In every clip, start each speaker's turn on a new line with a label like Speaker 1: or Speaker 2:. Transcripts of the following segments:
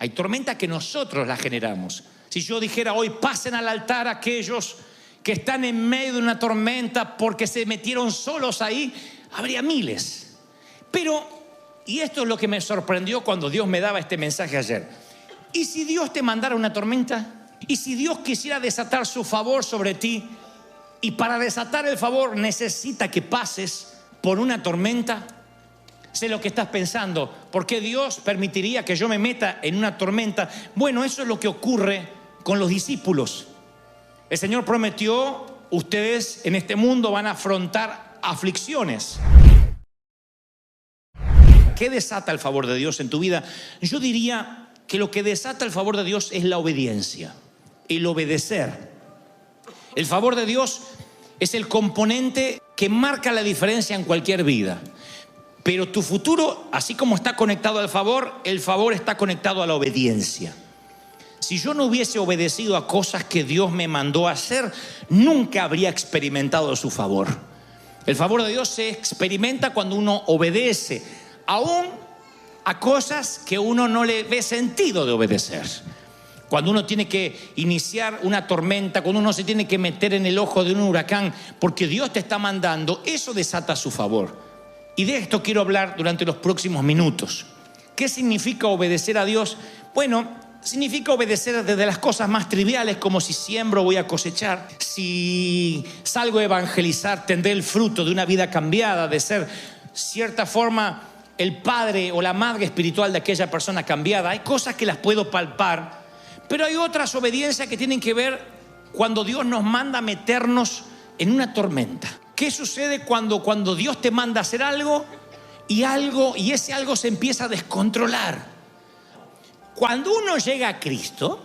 Speaker 1: Hay tormentas que nosotros las generamos. Si yo dijera hoy, pasen al altar aquellos que están en medio de una tormenta porque se metieron solos ahí, habría miles. Pero, y esto es lo que me sorprendió cuando Dios me daba este mensaje ayer. ¿Y si Dios te mandara una tormenta? ¿Y si Dios quisiera desatar su favor sobre ti? Y para desatar el favor necesita que pases por una tormenta. Sé lo que estás pensando. ¿Por qué Dios permitiría que yo me meta en una tormenta? Bueno, eso es lo que ocurre con los discípulos. El Señor prometió, ustedes en este mundo van a afrontar aflicciones. ¿Qué desata el favor de Dios en tu vida? Yo diría que lo que desata el favor de Dios es la obediencia, el obedecer. El favor de Dios es el componente que marca la diferencia en cualquier vida. Pero tu futuro, así como está conectado al favor, el favor está conectado a la obediencia. Si yo no hubiese obedecido a cosas que Dios me mandó a hacer, nunca habría experimentado su favor. El favor de Dios se experimenta cuando uno obedece, aún a cosas que uno no le ve sentido de obedecer. Cuando uno tiene que iniciar una tormenta, cuando uno se tiene que meter en el ojo de un huracán, porque Dios te está mandando, eso desata su favor. Y de esto quiero hablar durante los próximos minutos. ¿Qué significa obedecer a Dios? Bueno, significa obedecer desde las cosas más triviales, como si siembro voy a cosechar, si salgo a evangelizar tendré el fruto de una vida cambiada, de ser cierta forma el padre o la madre espiritual de aquella persona cambiada. Hay cosas que las puedo palpar, pero hay otras obediencias que tienen que ver cuando Dios nos manda a meternos en una tormenta. ¿Qué sucede cuando Dios te manda a hacer algo y ese algo se empieza a descontrolar? Cuando uno llega a Cristo,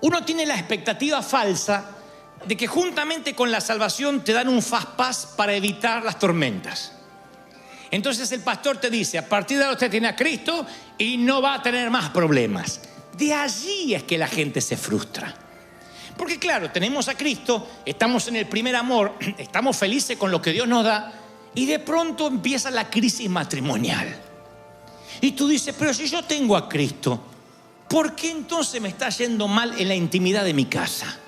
Speaker 1: uno tiene la expectativa falsa de que juntamente con la salvación te dan un fast pass para evitar las tormentas. Entonces el pastor te dice, a partir de ahora usted tiene a Cristo y no va a tener más problemas. De allí es que la gente se frustra. Porque claro, tenemos a Cristo, estamos en el primer amor, estamos felices con lo que Dios nos da y de pronto empieza la crisis matrimonial. Y tú dices, pero si yo tengo a Cristo, ¿por qué entonces me está yendo mal en la intimidad de mi casa?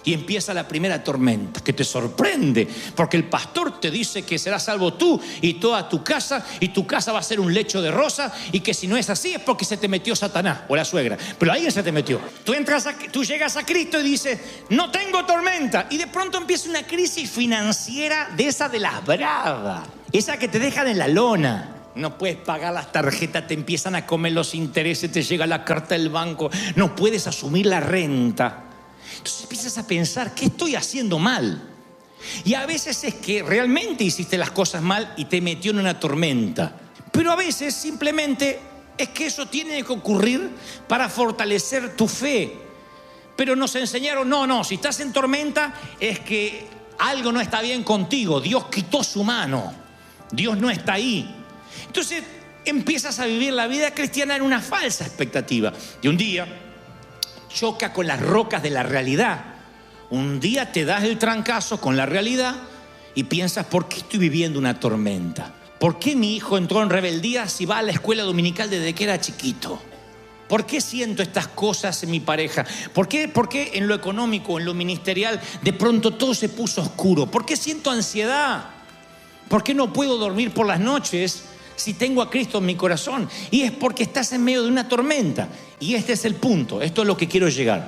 Speaker 1: Y empieza la primera tormenta que te sorprende, porque el pastor te dice que serás salvo tú y toda tu casa, y tu casa va a ser un lecho de rosa, y que si no es así es porque se te metió Satanás o la suegra, pero alguien se te metió. Tú llegas a Cristo y dices, no tengo tormenta, y de pronto empieza una crisis financiera de esa de las bravas, esa que te dejan en la lona. No puedes pagar las tarjetas, te empiezan a comer los intereses, te llega la carta del banco, no puedes asumir la renta. Entonces empiezas a pensar, ¿qué estoy haciendo mal? Y a veces es que realmente hiciste las cosas mal y te metió en una tormenta. Pero a veces simplemente es que eso tiene que ocurrir para fortalecer tu fe. Pero nos enseñaron, no, si estás en tormenta es que algo no está bien contigo. Dios quitó su mano. Dios no está ahí. Entonces empiezas a vivir la vida cristiana en una falsa expectativa. Y un día choca con las rocas de la realidad. Un día te das el trancazo con la realidad y piensas, ¿por qué estoy viviendo una tormenta? ¿Por qué mi hijo entró en rebeldía si va a la escuela dominical desde que era chiquito? ¿Por qué siento estas cosas en mi pareja? ¿Por qué en lo económico, en lo ministerial, de pronto todo se puso oscuro? ¿Por qué siento ansiedad? ¿Por qué no puedo dormir por las noches si tengo a Cristo en mi corazón? Y es porque estás en medio de una tormenta. Y este es el punto, esto es lo que quiero llegar.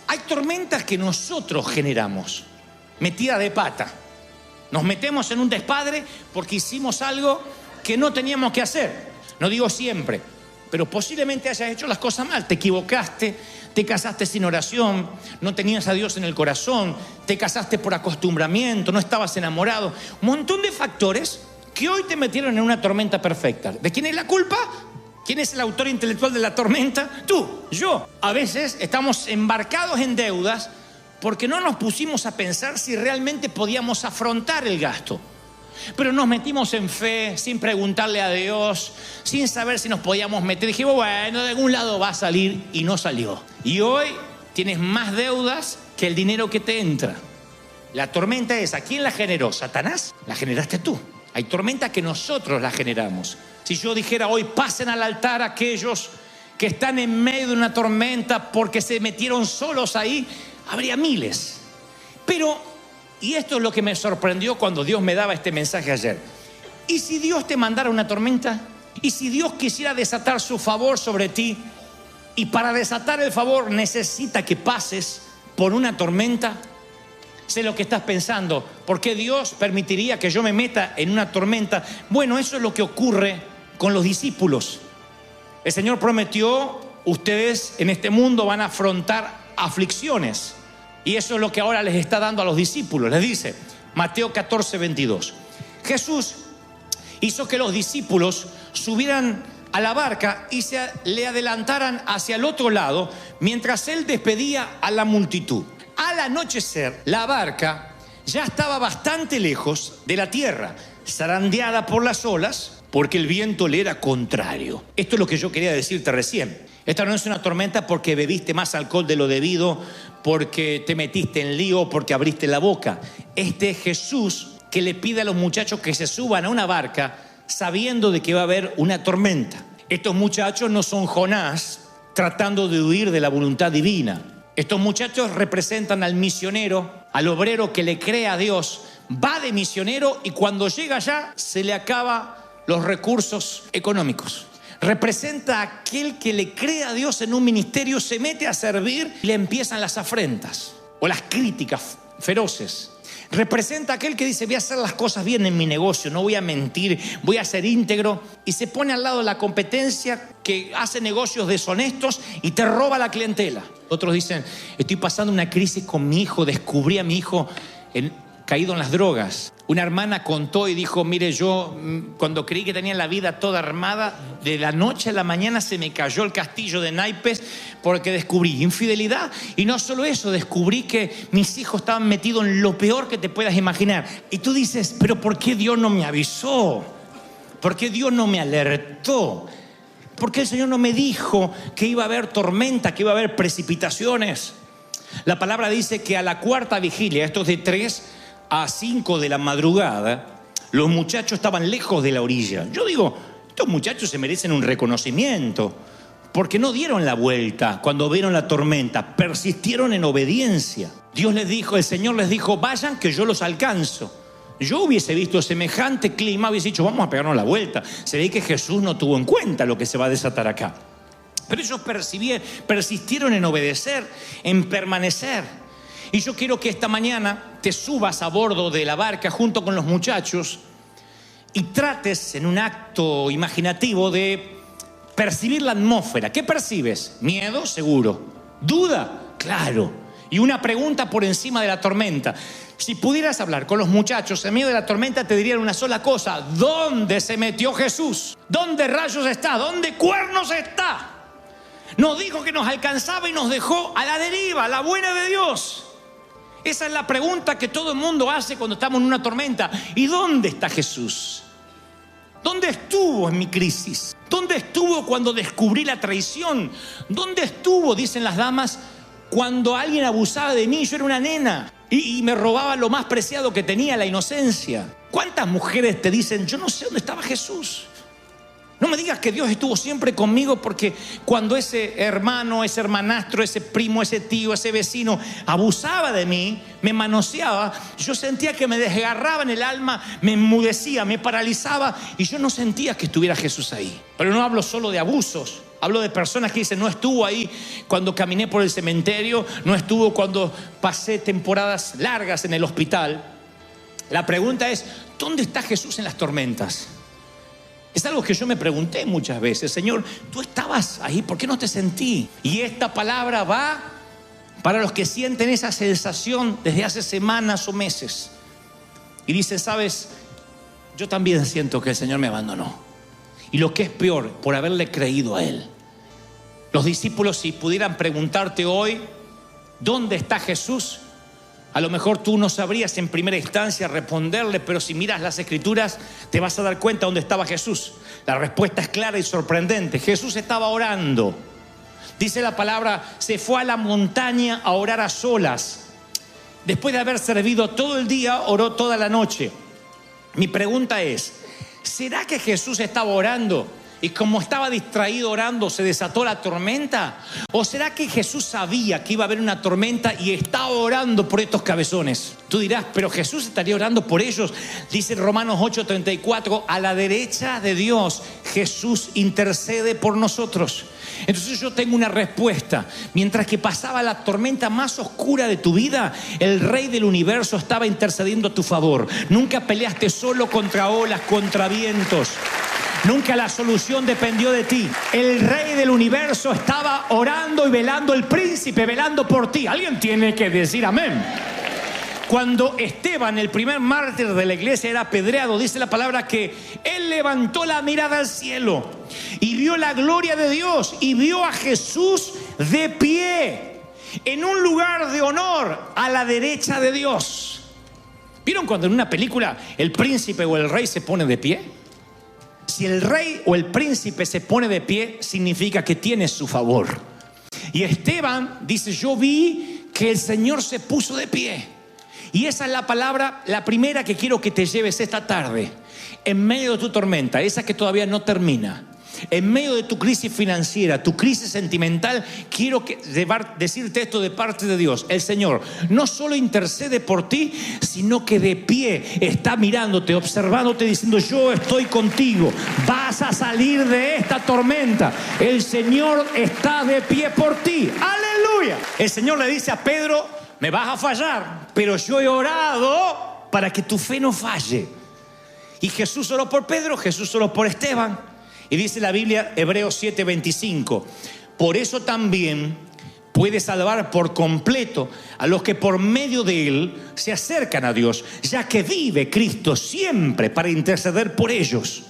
Speaker 1: Hay tormentas que nosotros generamos, metida de pata. Nos metemos en un despadre porque hicimos algo que no teníamos que hacer. No digo siempre, pero posiblemente hayas hecho las cosas mal. Te equivocaste, te casaste sin oración, no tenías a Dios en el corazón, te casaste por acostumbramiento, no estabas enamorado. Un montón de factores que hoy te metieron en una tormenta perfecta. ¿De quién es la culpa? ¿Quién es el autor intelectual de la tormenta? Tú, yo. A veces estamos embarcados en deudas porque no nos pusimos a pensar si realmente podíamos afrontar el gasto. Pero nos metimos en fe, sin preguntarle a Dios, sin saber si nos podíamos meter. Dijimos, bueno, de algún lado va a salir, y no salió. Y hoy tienes más deudas que el dinero que te entra. La tormenta es, ¿a quién la generó? ¿Satanás? La generaste tú. Hay tormentas que nosotros las generamos. Si yo dijera hoy, pasen al altar aquellos que están en medio de una tormenta porque se metieron solos ahí, habría miles. Pero, y esto es lo que me sorprendió cuando Dios me daba este mensaje ayer, ¿y si Dios te mandara una tormenta? ¿Y si Dios quisiera desatar su favor sobre ti? Y para desatar el favor necesita que pases por una tormenta. Sé lo que estás pensando. ¿Por qué Dios permitiría que yo me meta en una tormenta? Bueno, eso es lo que ocurre con los discípulos. El Señor prometió, ustedes en este mundo van a afrontar aflicciones. Y eso es lo que ahora les está dando a los discípulos. Les dice, Mateo 14, 22. Jesús hizo que los discípulos subieran a la barca y le adelantaran hacia el otro lado mientras él despedía a la multitud. Al anochecer, la barca ya estaba bastante lejos de la tierra, zarandeada por las olas, porque el viento le era contrario. Esto es lo que yo quería decirte recién. Esta no es una tormenta porque bebiste más alcohol de lo debido, porque te metiste en lío, porque abriste la boca. Este es Jesús que le pide a los muchachos que se suban a una barca sabiendo de que va a haber una tormenta. Estos muchachos no son Jonás tratando de huir de la voluntad divina. Estos muchachos representan al misionero, al obrero que le cree a Dios, va de misionero y cuando llega allá se le acaban los recursos económicos. Representa a aquel que le cree a Dios en un ministerio, se mete a servir y le empiezan las afrentas o las críticas feroces. Representa a aquel que dice, voy a hacer las cosas bien en mi negocio, no voy a mentir, voy a ser íntegro, y se pone al lado de la competencia que hace negocios deshonestos y te roba la clientela. Otros dicen, estoy pasando una crisis con mi hijo, descubrí a mi hijo caído en las drogas. Una hermana contó y dijo, mire, yo cuando creí que tenía la vida toda armada, de la noche a la mañana se me cayó el castillo de naipes porque descubrí infidelidad. Y no solo eso, descubrí que mis hijos estaban metidos en lo peor que te puedas imaginar. Y tú dices, pero ¿por qué Dios no me avisó? ¿Por qué Dios no me alertó? ¿Por qué el Señor no me dijo que iba a haber tormenta, que iba a haber precipitaciones? La palabra dice que a la cuarta vigilia, esto es de 3 a 5 de la madrugada, los muchachos estaban lejos de la orilla. Yo digo, estos muchachos se merecen un reconocimiento porque no dieron la vuelta cuando vieron la tormenta, persistieron en obediencia. Dios les dijo, el Señor les dijo, vayan que yo los alcanzo. Yo hubiese visto semejante clima, hubiese dicho, vamos a pegarnos la vuelta. Se ve que Jesús no tuvo en cuenta lo que se va a desatar acá. Pero ellos persistieron en obedecer, en permanecer. Y yo quiero que esta mañana te subas a bordo de la barca junto con los muchachos y trates en un acto imaginativo de percibir la atmósfera. ¿Qué percibes? Miedo, seguro. ¿Duda? Claro. Y una pregunta por encima de la tormenta. Si pudieras hablar con los muchachos en medio de la tormenta, te dirían una sola cosa: ¿dónde se metió Jesús? ¿Dónde rayos está? ¿Dónde cuernos está? Nos dijo que nos alcanzaba y nos dejó a la deriva, a la buena de Dios. Esa es la pregunta que todo el mundo hace cuando estamos en una tormenta. ¿Y dónde está Jesús? ¿Dónde estuvo en mi crisis? ¿Dónde estuvo cuando descubrí la traición? ¿Dónde estuvo, dicen las damas, cuando alguien abusaba de mí? Yo era una nena y me robaba lo más preciado que tenía, la inocencia. ¿Cuántas mujeres te dicen, yo no sé dónde estaba Jesús? No me digas que Dios estuvo siempre conmigo, porque cuando ese hermano, ese hermanastro, ese primo, ese tío, ese vecino abusaba de mí, me manoseaba, yo sentía que me desgarraba en el alma, me enmudecía, me paralizaba y yo no sentía que estuviera Jesús ahí. Pero no hablo solo de abusos, hablo de personas que dicen, no estuvo ahí cuando caminé por el cementerio, no estuvo cuando pasé temporadas largas en el hospital. La pregunta es, ¿dónde está Jesús en las tormentas? Es algo que yo me pregunté muchas veces. Señor, tú estabas ahí, ¿por qué no te sentí? Y esta palabra va para los que sienten esa sensación desde hace semanas o meses. Y dicen, ¿sabes? Yo también siento que el Señor me abandonó. Y lo que es peor, por haberle creído a Él. Los discípulos, si pudieran preguntarte hoy, ¿dónde está Jesús? A lo mejor tú no sabrías en primera instancia responderle, pero si miras las Escrituras te vas a dar cuenta dónde estaba Jesús. La respuesta es clara y sorprendente. Jesús estaba orando. Dice la palabra, se fue a la montaña a orar a solas. Después de haber servido todo el día, oró toda la noche. Mi pregunta es, ¿será que Jesús estaba orando y como estaba distraído orando, se desató la tormenta? ¿O será que Jesús sabía que iba a haber una tormenta y estaba orando por estos cabezones? Tú dirás, pero Jesús estaría orando por ellos. Dice Romanos 8:34, a la derecha de Dios Jesús intercede por nosotros. Entonces yo tengo una respuesta. Mientras que pasaba la tormenta más oscura de tu vida, el Rey del universo estaba intercediendo a tu favor. Nunca peleaste solo contra olas, contra vientos. Nunca la solución dependió de ti. El Rey del universo estaba orando y velando, el príncipe velando por ti. Alguien tiene que decir amén. Cuando Esteban, el primer mártir de la iglesia, era apedreado, dice la palabra que él levantó la mirada al cielo y vio la gloria de Dios y vio a Jesús de pie en un lugar de honor a la derecha de Dios. ¿Vieron cuando en una película el príncipe o el rey se pone de pie? Si el rey o el príncipe se pone de pie, significa que tiene su favor. Y Esteban dice, yo vi que el Señor se puso de pie. Y esa es la palabra, la primera que quiero que te lleves esta tarde. En medio de tu tormenta, esa que todavía no termina, en medio de tu crisis financiera, tu crisis sentimental, quiero decirte esto de parte de Dios. El Señor no solo intercede por ti, sino que de pie está mirándote, observándote, diciendo, yo estoy contigo, vas a salir de esta tormenta. El Señor está de pie por ti. ¡Aleluya! El Señor le dice a Pedro, me vas a fallar, pero yo he orado para que tu fe no falle. Y Jesús oró por Pedro, Jesús oró por Esteban. Y dice la Biblia, Hebreos 7:25, por eso también puede salvar por completo a los que por medio de él se acercan a Dios, ya que vive Cristo siempre para interceder por ellos.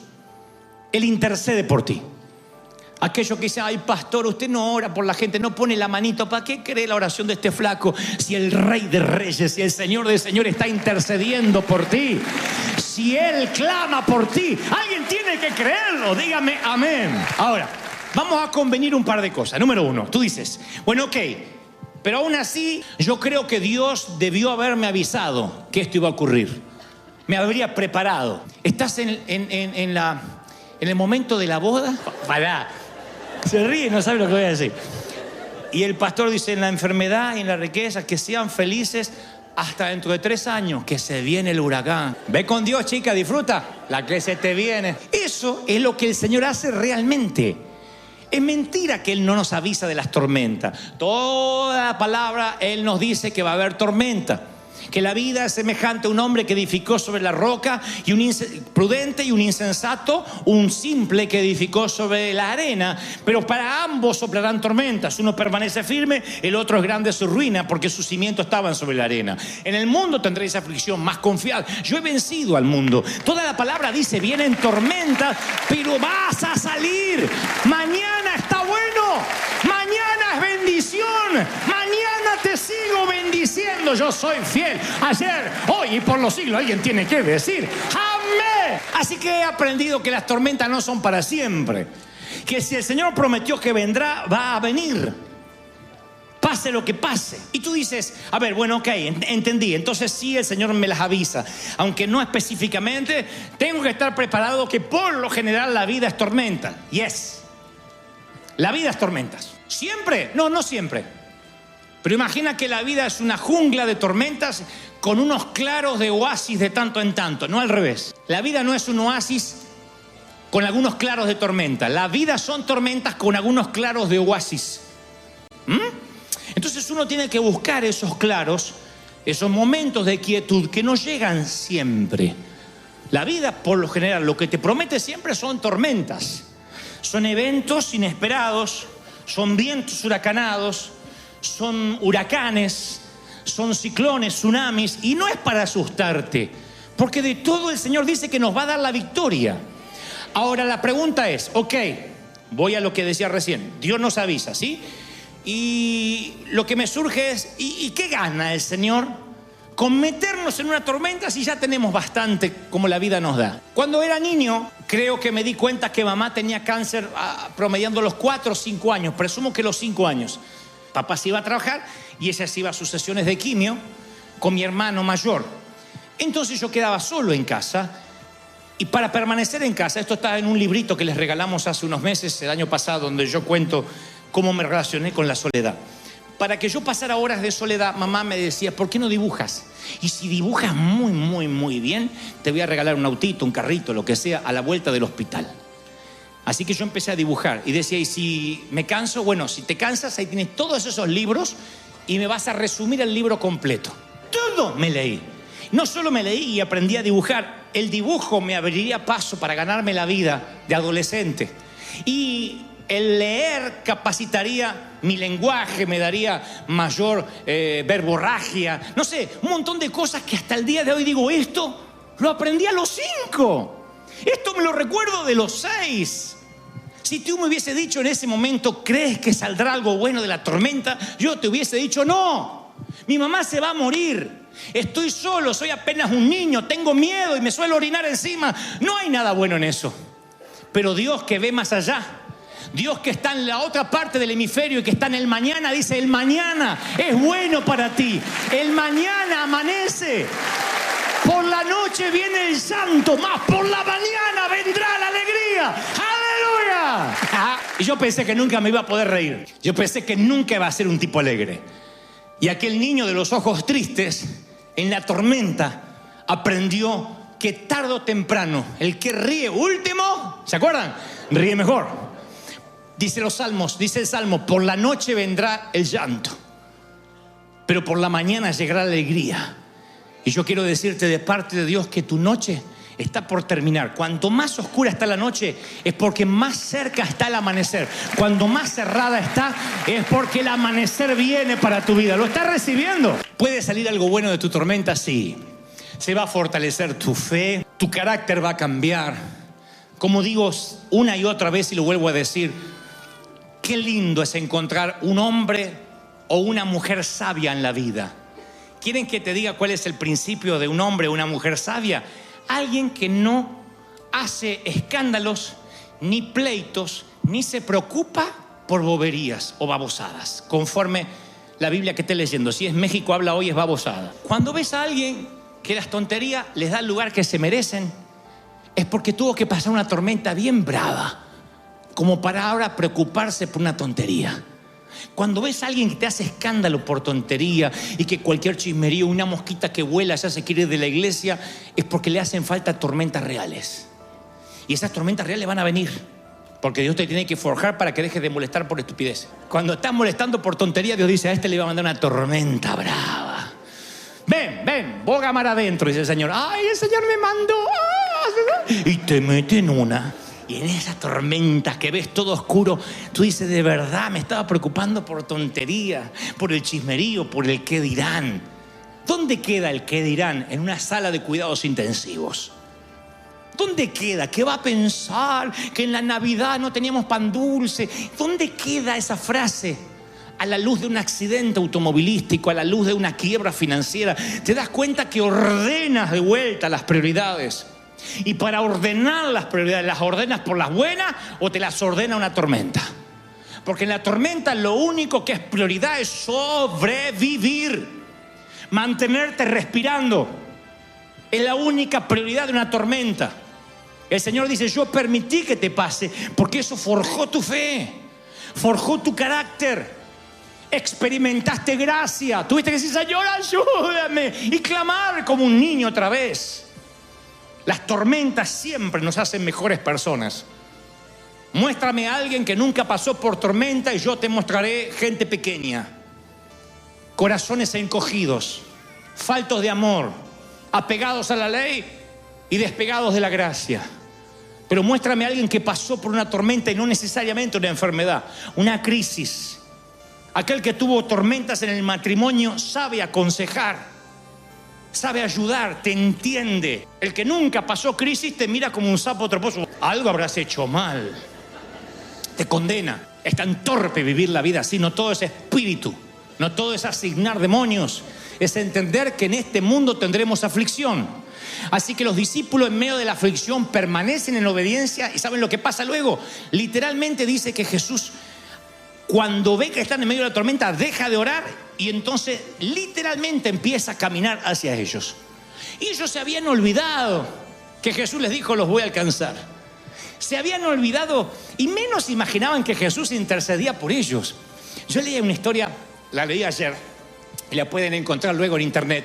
Speaker 1: Él intercede por ti. Aquello que dice, ay pastor, usted no ora por la gente, no pone la manito, ¿para qué cree la oración de este flaco? Si el Rey de Reyes y el Señor de Señores está intercediendo por ti, si Él clama por ti, alguien tiene que creerlo, dígame amén. Ahora, vamos a convenir un par de cosas. Número uno, tú dices, bueno, ok, pero aún así yo creo que Dios debió haberme avisado que esto iba a ocurrir. Me habría preparado. ¿Estás en el momento de la boda? Pará. Se ríe, no sabe lo que voy a decir. Y el pastor dice, en la enfermedad y en la riqueza, que sean felices hasta dentro de 3 años, que se viene el huracán. Ve con Dios, chica, disfruta la que se te viene. Eso es lo que el Señor hace realmente. Es mentira que Él no nos avisa de las tormentas. Toda la palabra Él nos dice que va a haber tormenta. Que la vida es semejante a un hombre que edificó sobre la roca, y un prudente y un insensato, un simple que edificó sobre la arena. Pero para ambos soplarán tormentas. Uno permanece firme, el otro es grande su ruina, porque sus cimientos estaban sobre la arena. En el mundo tendréis aflicción, mas confiad, yo he vencido al mundo. Toda la palabra dice, vienen tormentas, pero vas a salir. Mañana está bueno, mañana es bendición, mañana te sigo bendiciendo. Yo soy fiel ayer, hoy y por los siglos. Alguien tiene que decir amén. Así que he aprendido que las tormentas no son para siempre, que si el Señor prometió que vendrá, va a venir, pase lo que pase. Y tú dices, a ver, bueno, ok, entendí. Entonces sí, el Señor me las avisa, aunque no específicamente. Tengo que estar preparado que por lo general la vida es tormenta. Yes, la vida es tormentas. ¿Siempre? No, no siempre. Pero imagina que la vida es una jungla de tormentas con unos claros de oasis de tanto en tanto, no al revés. La vida no es un oasis con algunos claros de tormenta. La vida son tormentas con algunos claros de oasis. Entonces uno tiene que buscar esos claros, esos momentos de quietud que no llegan siempre. La vida, por lo general, lo que te promete siempre son tormentas. Son eventos inesperados, son vientos huracanados, son huracanes, son ciclones, tsunamis, y no es para asustarte, porque de todo el Señor dice que nos va a dar la victoria. Ahora la pregunta es, ok, voy a lo que decía recién, Dios nos avisa, ¿sí? Y lo que me surge es, ¿y qué gana el Señor con meternos en una tormenta si ya tenemos bastante como la vida nos da? Cuando era niño, creo que me di cuenta que mamá tenía cáncer promediando los 4 o 5 años, presumo que los 5 años. Papá se iba a trabajar y ella se iba a sus sesiones de quimio con mi hermano mayor. Entonces yo quedaba solo en casa Y para permanecer en casa, esto está en un librito que les regalamos hace unos meses, el año pasado, donde yo cuento cómo me relacioné con la soledad. Para que yo pasara horas de soledad, mamá me decía, ¿por qué no dibujas? Y si dibujas muy, muy, muy bien, te voy a regalar un autito, un carrito, lo que sea, a la vuelta del hospital. Así que yo empecé a dibujar y decía, y si me canso, bueno, si te cansas, ahí tienes todos esos libros y me vas a resumir el libro completo. Todo me leí. No solo me leí y aprendí a dibujar, el dibujo me abriría paso para ganarme la vida de adolescente. Y el leer capacitaría mi lenguaje, me daría mayor verborragia, no sé, un montón de cosas que hasta el día de hoy digo, esto lo aprendí a los 5, esto me lo recuerdo de los 6. Si tú me hubiese dicho en ese momento, ¿crees que saldrá algo bueno de la tormenta? Yo te hubiese dicho, no, mi mamá se va a morir, estoy solo, soy apenas un niño, tengo miedo y me suelo orinar encima. No hay nada bueno en eso. Pero Dios, que ve más allá, Dios que está en la otra parte del hemisferio y que está en el mañana, dice, el mañana es bueno para ti. El mañana amanece. Por la noche viene el santo, más por la mañana vendrá la alegría. ¡Aleluya! Y yo pensé que nunca me iba a poder reír. Yo pensé que nunca iba a ser un tipo alegre. Y aquel niño de los ojos tristes, en la tormenta, aprendió que tarde o temprano, el que ríe último, ¿se acuerdan? Ríe mejor. Dice los salmos, dice el salmo, por la noche vendrá el llanto, pero por la mañana llegará la alegría. Y yo quiero decirte de parte de Dios que tu noche está por terminar. Cuanto más oscura está la noche, es porque más cerca está el amanecer. Cuando más cerrada está, es porque el amanecer viene para tu vida. ¿Lo estás recibiendo? ¿Puede salir algo bueno de tu tormenta? Sí. Se va a fortalecer tu fe, tu carácter va a cambiar. Como digo una y otra vez y lo vuelvo a decir, qué lindo es encontrar un hombre o una mujer sabia en la vida. ¿Quieren que te diga cuál es el principio de un hombre o una mujer sabia? Alguien que no hace escándalos, ni pleitos, ni se preocupa por boberías o babosadas, conforme la Biblia que estés leyendo. Si es México habla hoy, es babosada. Cuando ves a alguien que las tonterías les da el lugar que se merecen, es porque tuvo que pasar una tormenta bien brava, como para ahora preocuparse por una tontería. Cuando ves a alguien que te hace escándalo por tontería y que cualquier chismerío, una mosquita que vuela ya se quiere ir de la iglesia, es porque le hacen falta tormentas reales. Y esas tormentas reales van a venir, porque Dios te tiene que forjar para que dejes de molestar por estupidez. Cuando estás molestando por tontería, Dios dice, a este le va a mandar una tormenta brava. Ven, boga mar adentro, dice el Señor. Ay, el Señor me mandó. Y te mete en una. Y en esas tormentas que ves todo oscuro, tú dices, de verdad me estaba preocupando por tontería, por el chismerío, por el qué dirán. ¿Dónde queda el qué dirán? En una sala de cuidados intensivos. ¿Dónde queda? ¿Qué va a pensar? Que en la Navidad no teníamos pan dulce. ¿Dónde queda esa frase? A la luz de un accidente automovilístico, a la luz de una quiebra financiera, te das cuenta que ordenas de vuelta las prioridades. Y para ordenar las prioridades, ¿las ordenas por las buenas o te las ordena una tormenta? Porque en la tormenta lo único que es prioridad es sobrevivir, mantenerte respirando. Es la única prioridad de una tormenta. El Señor dice, yo permití que te pase porque eso forjó tu fe, forjó tu carácter. Experimentaste gracia, tuviste que decir, Señor, ayúdame, y clamar como un niño otra vez. Las tormentas siempre nos hacen mejores personas. Muéstrame a alguien que nunca pasó por tormenta y yo te mostraré gente pequeña, corazones encogidos, faltos de amor, apegados a la ley y despegados de la gracia. Pero muéstrame a alguien que pasó por una tormenta y no necesariamente una enfermedad, una crisis. Aquel que tuvo tormentas en el matrimonio sabe aconsejar, sabe ayudar, te entiende. El que nunca pasó crisis te mira como un sapo troposo. Algo habrás hecho mal. Te condena. Es tan torpe vivir la vida así. No todo es espíritu, no todo es asignar demonios. Es entender que en este mundo tendremos aflicción. Así que los discípulos en medio de la aflicción permanecen en obediencia. ¿Y saben lo que pasa luego? Literalmente dice que Jesús, cuando ve que están en medio de la tormenta, deja de orar y entonces literalmente empieza a caminar hacia ellos. Y ellos se habían olvidado que Jesús les dijo: los voy a alcanzar. Se habían olvidado y menos imaginaban que Jesús intercedía por ellos. Yo leí una historia, la leí ayer y la pueden encontrar luego en internet,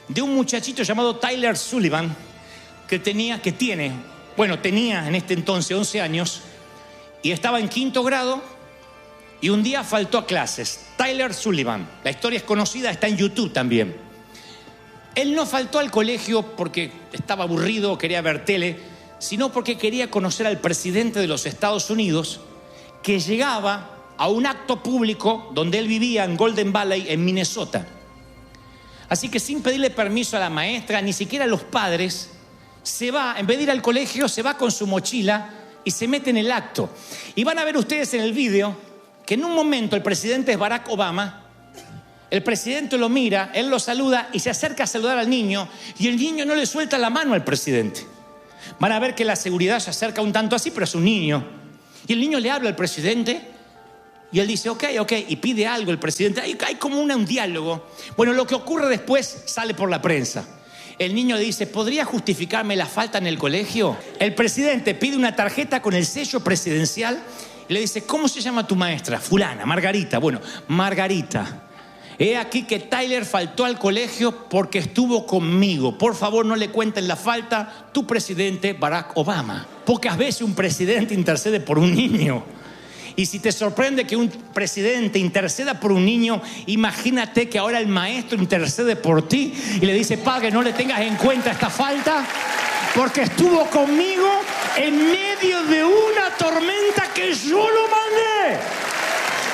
Speaker 1: de un muchachito llamado Tyler Sullivan que tenía en este entonces 11 años y estaba en 5º grado y un día faltó a clases. Tyler Sullivan, la historia es conocida, está en YouTube también. Él no faltó al colegio porque estaba aburrido o quería ver tele, sino porque quería conocer al presidente de los Estados Unidos, que llegaba a un acto público donde él vivía en Golden Valley, en Minnesota. Así que sin pedirle permiso a la maestra, ni siquiera a los padres, se va, en vez de ir al colegio, se va con su mochila y se mete en el acto. Y van a ver ustedes en el video que en un momento el presidente es Barack Obama. El presidente lo mira, él lo saluda y se acerca a saludar al niño, y el niño no le suelta la mano al presidente. Van a ver que la seguridad se acerca un tanto así, pero es un niño. Y el niño le habla al presidente y él dice: ok, y pide algo el presidente. Hay como un diálogo. Bueno, lo que ocurre después sale por la prensa. El niño le dice: ¿podría justificarme la falta en el colegio? El presidente pide una tarjeta con el sello presidencial y le dice: ¿cómo se llama tu maestra? Fulana, Margarita. Bueno, Margarita, he aquí que Tyler faltó al colegio porque estuvo conmigo. Por favor, no le cuenten la falta. Tu presidente, Barack Obama. Pocas veces un presidente intercede por un niño. Y si te sorprende que un presidente interceda por un niño, imagínate que ahora el maestro intercede por ti y le dice: padre, no le tengas en cuenta esta falta porque estuvo conmigo en medio de una tormenta que yo lo mandé.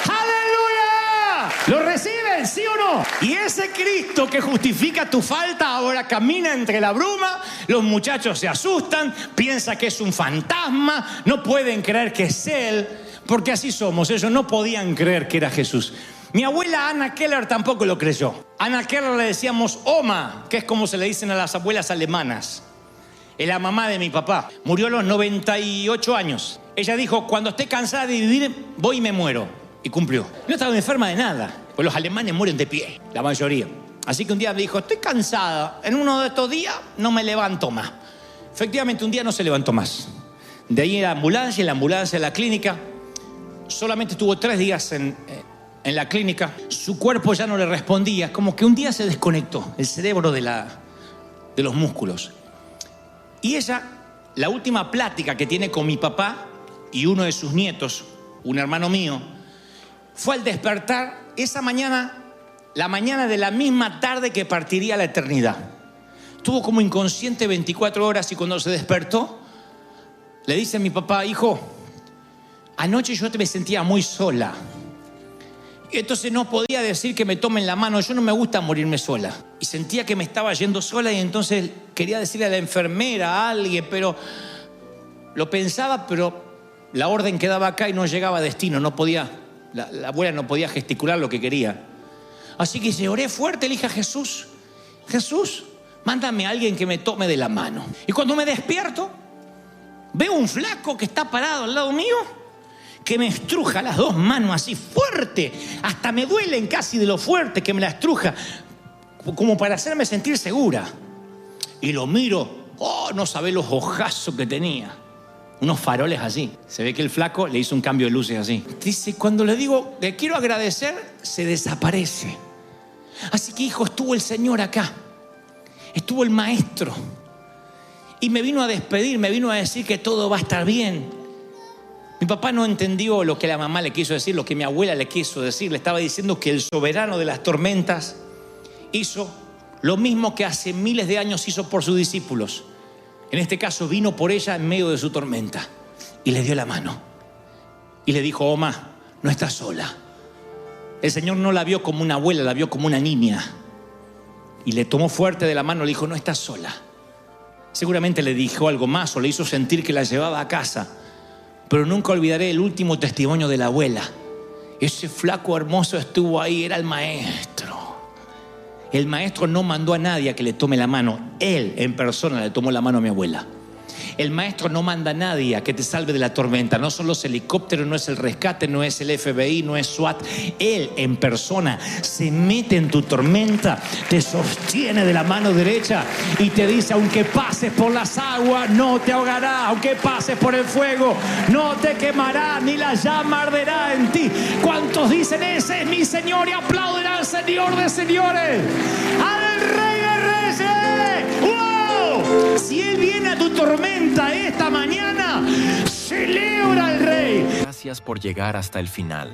Speaker 1: ¡Aleluya! ¿Lo reciben, sí o no? Y ese Cristo que justifica tu falta ahora camina entre la bruma. Los muchachos se asustan, piensan que es un fantasma, no pueden creer que es Él. Porque así somos, ellos no podían creer que era Jesús. Mi abuela Anna Keller tampoco lo creyó. Anna Keller le decíamos Oma, que es como se le dicen a las abuelas alemanas. Es la mamá de mi papá. Murió a los 98 años. Ella dijo: cuando esté cansada de vivir, voy y me muero. Y cumplió. No estaba enferma de nada, pues los alemanes mueren de pie, la mayoría. Así que un día me dijo: estoy cansada, en uno de estos días no me levanto más. Efectivamente, un día no se levantó más. De ahí la ambulancia, a la clínica. Solamente estuvo 3 días en la clínica. Su cuerpo ya no le respondía. Como que un día se desconectó el cerebro de los músculos. Y ella, la última plática que tiene con mi papá y uno de sus nietos, un hermano mío, fue al despertar esa mañana, la mañana de la misma tarde que partiría a la eternidad. Estuvo como inconsciente 24 horas y cuando se despertó, le dice a mi papá: hijo, anoche yo me sentía muy sola. Y entonces no podía decir que me tomen la mano. Yo no me gusta morirme sola. Y sentía que me estaba yendo sola y entonces quería decirle a la enfermera, a alguien, pero lo pensaba, pero la orden quedaba acá y no llegaba a destino. No podía, la abuela no podía gesticular lo que quería. Así que se oré fuerte, le dije a Jesús: Jesús, mándame a alguien que me tome de la mano. Y cuando me despierto, veo un flaco que está parado al lado mío, que me estruja las 2 manos así fuerte, hasta me duelen casi de lo fuerte que me la estruja, como para hacerme sentir segura. Y lo miro, no sabe los ojazos que tenía, unos faroles así. Se ve que el flaco le hizo un cambio de luces así. Dice: cuando le digo le quiero agradecer, se desaparece. Así que, hijo, estuvo el Señor acá, estuvo el maestro, y me vino a despedir, me vino a decir que todo va a estar bien. Mi papá no entendió lo que la mamá le quiso decir, lo que mi abuela le quiso decir. Le estaba diciendo que el soberano de las tormentas hizo lo mismo que hace miles de años hizo por sus discípulos. En este caso vino por ella en medio de su tormenta y le dio la mano y le dijo: Oma, no estás sola. El Señor no la vio como una abuela, la vio como una niña, y le tomó fuerte de la mano y le dijo: no estás sola. Seguramente le dijo algo más o le hizo sentir que la llevaba a casa. Pero nunca olvidaré el último testimonio de la abuela. Ese flaco hermoso estuvo ahí, era el maestro. El maestro no mandó a nadie a que le tome la mano. Él en persona le tomó la mano a mi abuela. El maestro no manda a nadie a que te salve de la tormenta. No son los helicópteros, no es el rescate, no es el FBI, no es SWAT. Él en persona se mete en tu tormenta, te sostiene de la mano derecha y te dice: aunque pases por las aguas, no te ahogará. Aunque pases por el fuego, no te quemará, ni la llama arderá en ti. ¿Cuántos dicen: ese es mi Señor? Y aplauden al Señor de señores, al Rey de reyes. ¡Wow! Si Él viene a tu tormenta esta mañana, celebra al Rey.
Speaker 2: Gracias por llegar hasta el final.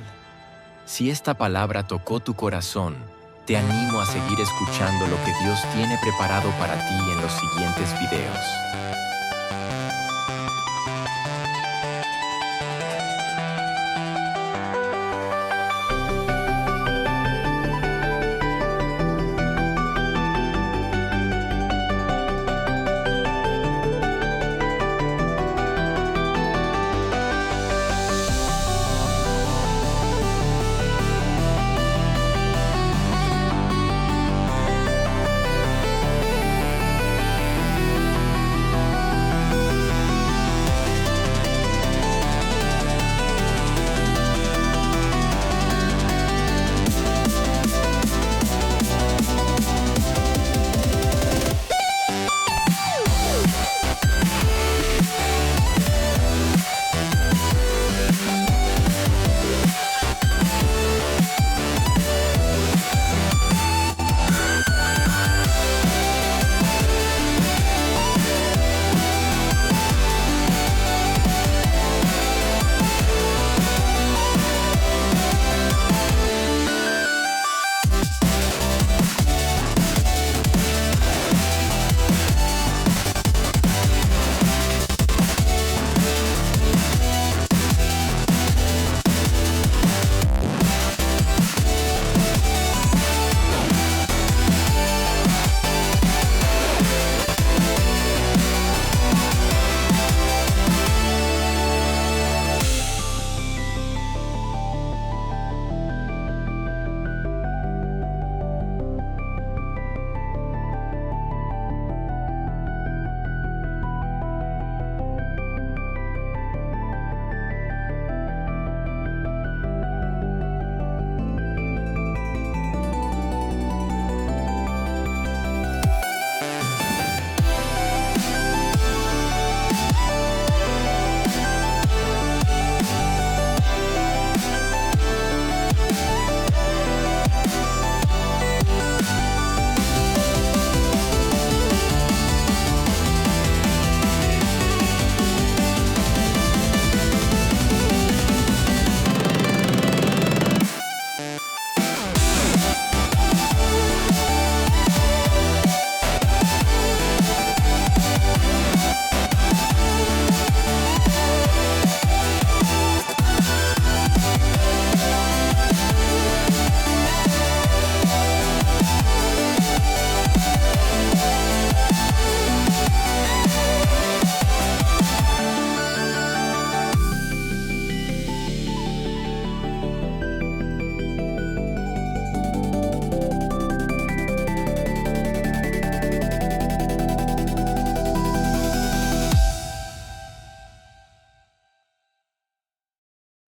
Speaker 2: Si esta palabra tocó tu corazón, te animo a seguir escuchando lo que Dios tiene preparado para ti en los siguientes videos.